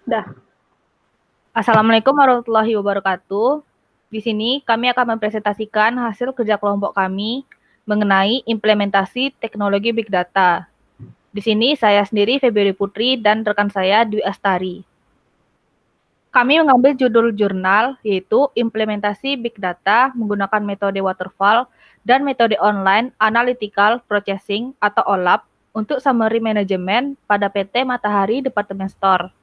Dah. Assalamualaikum warahmatullahi wabarakatuh. Di sini kami akan mempresentasikan hasil kerja kelompok kami mengenai implementasi teknologi Big Data. Di sini saya sendiri Febri Putri dan rekan saya Dwi Astari. Kami mengambil judul jurnal yaitu implementasi Big Data menggunakan metode waterfall dan metode online analytical processing atau OLAP untuk summary management pada PT Matahari Department Store.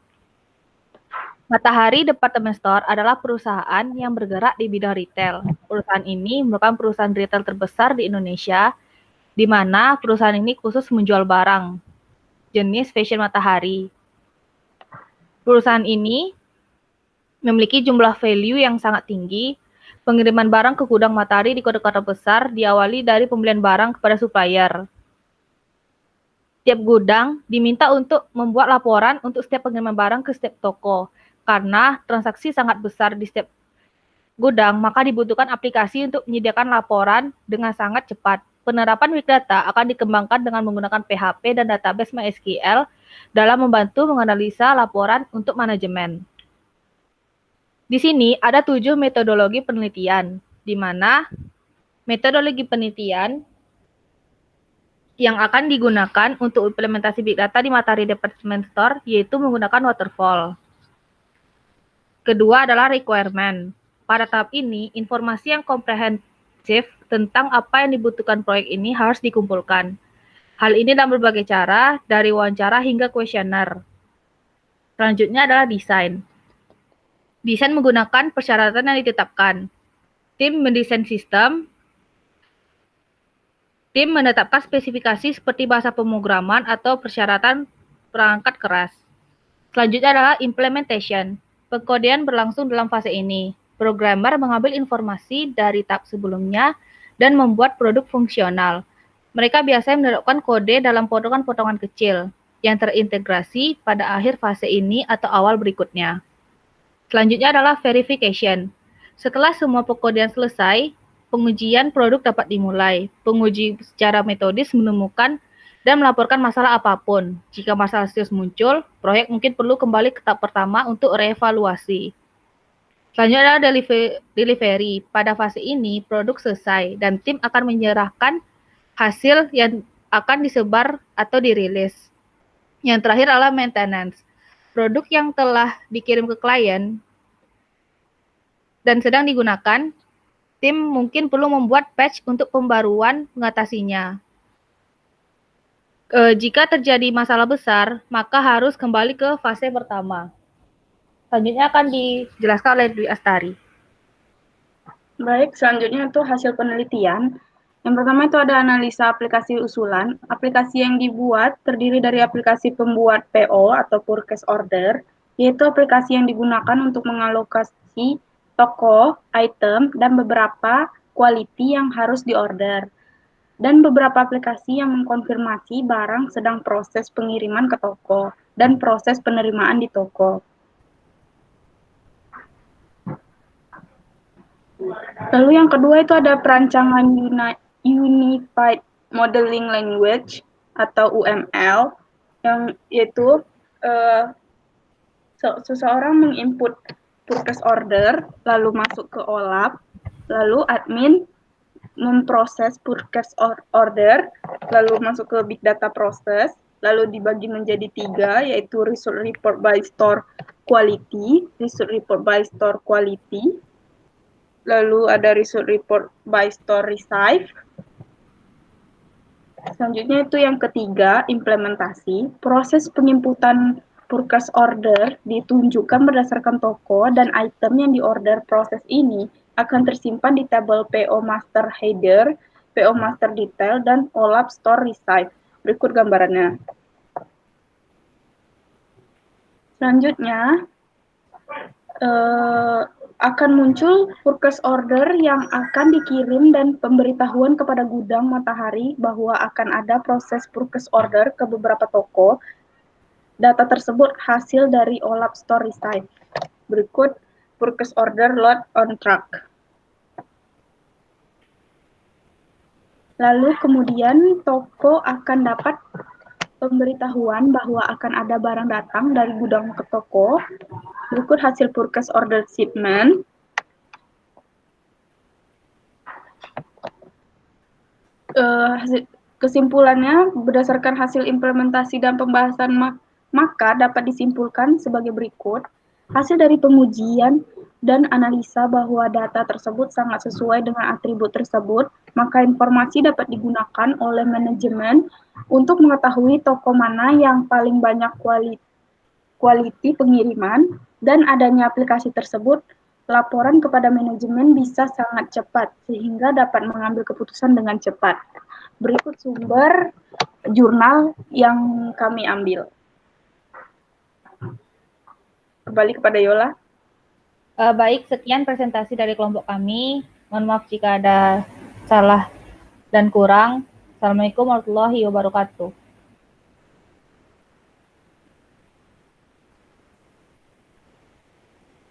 Matahari Department Store adalah perusahaan yang bergerak di bidang retail. Perusahaan ini merupakan perusahaan retail terbesar di Indonesia, di mana perusahaan ini khusus menjual barang jenis fashion Matahari. Perusahaan ini memiliki jumlah value yang sangat tinggi. Pengiriman barang ke gudang Matahari di kota-kota besar diawali dari pembelian barang kepada supplier. Tiap gudang diminta untuk membuat laporan untuk setiap pengiriman barang ke setiap toko. Karena transaksi sangat besar di setiap gudang, maka dibutuhkan aplikasi untuk menyediakan laporan dengan sangat cepat. Penerapan Big Data akan dikembangkan dengan menggunakan PHP dan database MySQL dalam membantu menganalisa laporan untuk manajemen. Di sini ada 7 metodologi penelitian, di mana metodologi penelitian yang akan digunakan untuk implementasi Big Data di Matahari Department Store yaitu menggunakan waterfall. Kedua adalah requirement. Pada tahap ini, informasi yang komprehensif tentang apa yang dibutuhkan proyek ini harus dikumpulkan. Hal ini dalam berbagai cara, dari wawancara hingga kuesioner. Selanjutnya adalah desain. Desain menggunakan persyaratan yang ditetapkan. Tim mendesain sistem. Tim menetapkan spesifikasi seperti bahasa pemrograman atau persyaratan perangkat keras. Selanjutnya adalah implementation. Pengkodean berlangsung dalam fase ini. Programmer mengambil informasi dari tahap sebelumnya dan membuat produk fungsional. Mereka biasanya menerapkan kode dalam potongan-potongan kecil yang terintegrasi pada akhir fase ini atau awal berikutnya. Selanjutnya adalah verification. Setelah semua pengkodean selesai, pengujian produk dapat dimulai. Penguji secara metodis menemukan dan melaporkan masalah apapun. Jika masalah serius muncul, proyek mungkin perlu kembali ke tahap pertama untuk reevaluasi. Selanjutnya adalah delivery. Pada fase ini, produk selesai dan tim akan menyerahkan hasil yang akan disebar atau dirilis. Yang terakhir adalah maintenance. Produk yang telah dikirim ke klien dan sedang digunakan, tim mungkin perlu membuat patch untuk pembaruan mengatasinya. Jika terjadi masalah besar, maka harus kembali ke fase pertama. Selanjutnya akan dijelaskan oleh Dwi Astari. Baik, selanjutnya itu hasil penelitian. Yang pertama itu ada analisa aplikasi usulan. Aplikasi yang dibuat terdiri dari aplikasi pembuat PO atau purchase order, yaitu aplikasi yang digunakan untuk mengalokasi toko, item, dan beberapa quality yang harus diorder. Dan beberapa aplikasi yang mengkonfirmasi barang sedang proses pengiriman ke toko dan proses penerimaan di toko. Lalu yang kedua itu ada perancangan Unified Modeling Language atau UML, yang yaitu seseorang menginput purchase order, lalu masuk ke OLAP, lalu admin memproses purchase order, lalu masuk ke big data process, lalu dibagi menjadi 3, yaitu result report by store quality, result report by store quality, lalu ada result report by store receive. Selanjutnya itu yang ketiga, implementasi. Proses penginputan purchase order ditunjukkan berdasarkan toko dan item yang diorder. Proses ini akan tersimpan di tabel PO Master Header, PO Master Detail, dan OLAP Store Receive. Berikut gambarannya. Selanjutnya, akan muncul purchase order yang akan dikirim dan pemberitahuan kepada gudang Matahari bahwa akan ada proses purchase order ke beberapa toko. Data tersebut hasil dari OLAP Store Receive. Berikut purchase order load on track. Lalu kemudian toko akan dapat pemberitahuan bahwa akan ada barang datang dari gudang ke toko, berikut hasil purchase order shipment. Kesimpulannya, berdasarkan hasil implementasi dan pembahasan maka dapat disimpulkan sebagai berikut. Hasil dari pengujian dan analisa bahwa data tersebut sangat sesuai dengan atribut tersebut, maka informasi dapat digunakan oleh manajemen untuk mengetahui toko mana yang paling banyak quality pengiriman, dan adanya aplikasi tersebut, laporan kepada manajemen bisa sangat cepat, sehingga dapat mengambil keputusan dengan cepat. Berikut sumber jurnal yang kami ambil. Kembali kepada Yola. Baik, sekian presentasi dari kelompok kami. Mohon maaf jika ada salah dan kurang. Assalamualaikum warahmatullahi wabarakatuh.